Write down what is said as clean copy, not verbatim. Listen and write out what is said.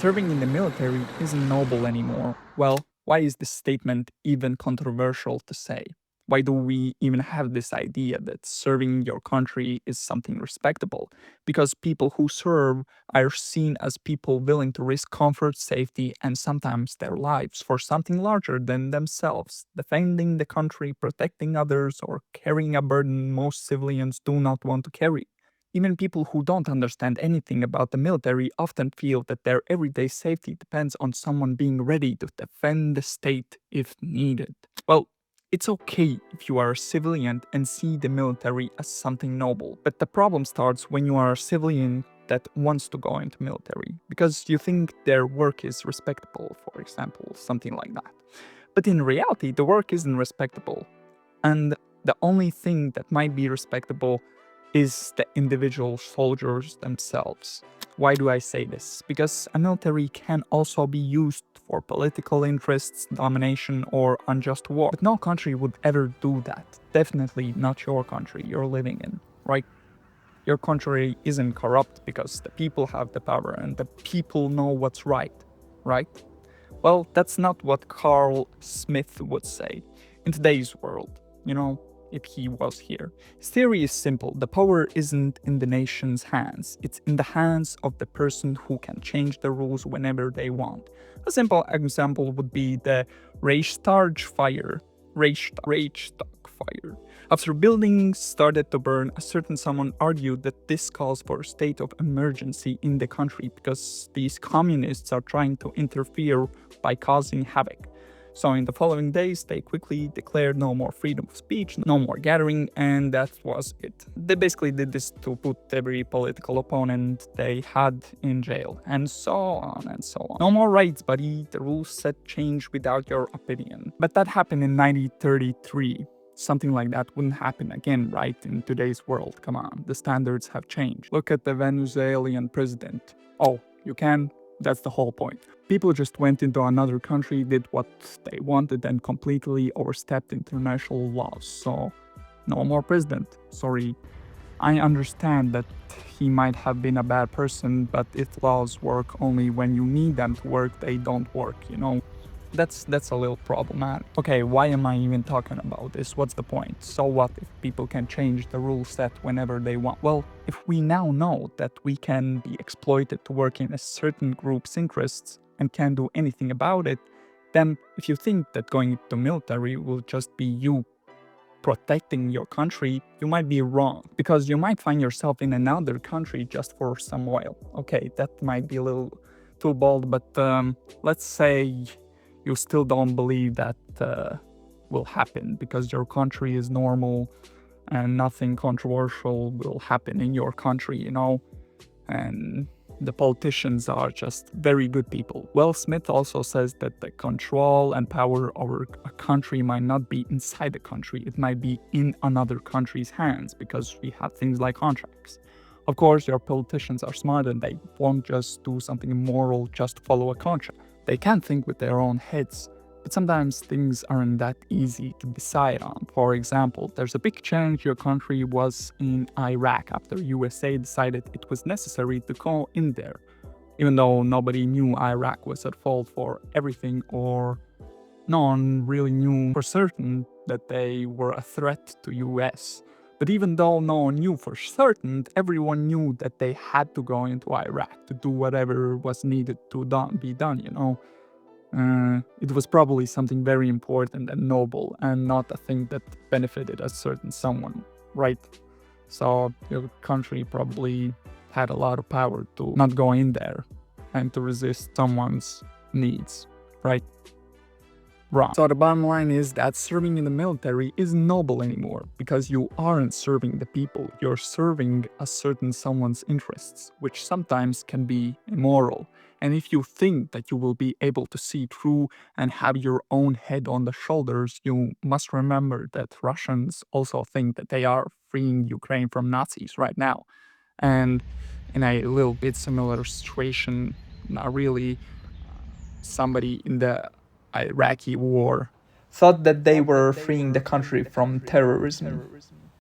Serving in the military isn't noble anymore. Well, why is this statement even controversial to say? Why do we even have this idea that serving your country is something respectable? Because people who serve are seen as people willing to risk comfort, safety, and sometimes their lives for something larger than themselves, defending the country, protecting others, or carrying a burden most civilians do not want to carry. Even people who don't understand anything about the military often feel that their everyday safety depends on someone being ready to defend the state if needed. Well, it's okay if you are a civilian and see the military as something noble, but the problem starts when you are a civilian that wants to go into military because you think their work is respectable, for example, something like that. But in reality, the work isn't respectable, and the only thing that might be respectable is the individual soldiers themselves. Why do I say this? Because a military can also be used for political interests, domination, or unjust war. But no country would ever do that. Definitely not your country you're living in, right? Your country isn't corrupt because the people have the power and the people know what's right? Well, that's not what Carl Smith would say in today's world, if he was here. His theory is simple: the power isn't in the nation's hands, it's in the hands of the person who can change the rules whenever they want. A simple example would be the Reichstag fire. Reichstag fire. After buildings started to burn, a certain someone argued that this calls for a state of emergency in the country because these communists are trying to interfere by causing havoc. So in the following days, they quickly declared no more freedom of speech, no more gathering, and that was it. They basically did this to put every political opponent they had in jail, and so on and so on. No more rights, buddy. The rules set change without your opinion. But that happened in 1933. Something like that wouldn't happen again, right? In today's world. Come on, the standards have changed. Look at the Venezuelan president. Oh, you can? That's the whole point. People just went into another country, did what they wanted, and completely overstepped international laws. So, no more president. Sorry. I understand that he might have been a bad person, but if laws work only when you need them to work, they don't work. That's a little problematic. Okay, why am I even talking about this? What's the point? So what if people can change the rule set whenever they want? Well, if we now know that we can be exploited to work in a certain group's interests and can't do anything about it, then if you think that going to military will just be you protecting your country, you might be wrong, because you might find yourself in another country just for some oil. Okay, that might be a little too bold, but let's say you still don't believe that will happen because your country is normal and nothing controversial will happen in your country, and the politicians are just very good people. Well, Smith also says that the control and power over a country might not be inside the country, it might be in another country's hands because we have things like contracts. Of course, your politicians are smart and they won't just do something immoral just to follow a contract. They can think with their own heads, but sometimes things aren't that easy to decide on. For example, there's a big change your country was in Iraq after USA decided it was necessary to go in there, even though nobody knew Iraq was at fault for everything, or no one really knew for certain that they were a threat to US. But even though no one knew for certain, everyone knew that they had to go into Iraq to do whatever was needed to be done. It was probably something very important and noble, and not a thing that benefited a certain someone, right? So your country probably had a lot of power to not go in there and to resist someone's needs, right? Wrong. So the bottom line is that serving in the military isn't noble anymore because you aren't serving the people, you're serving a certain someone's interests, which sometimes can be immoral. And if you think that you will be able to see through and have your own head on the shoulders, you must remember that Russians also think that they are freeing Ukraine from Nazis right now. And in a little bit similar situation, not really, somebody in the Iraqi war thought that they were freeing the country from terrorism.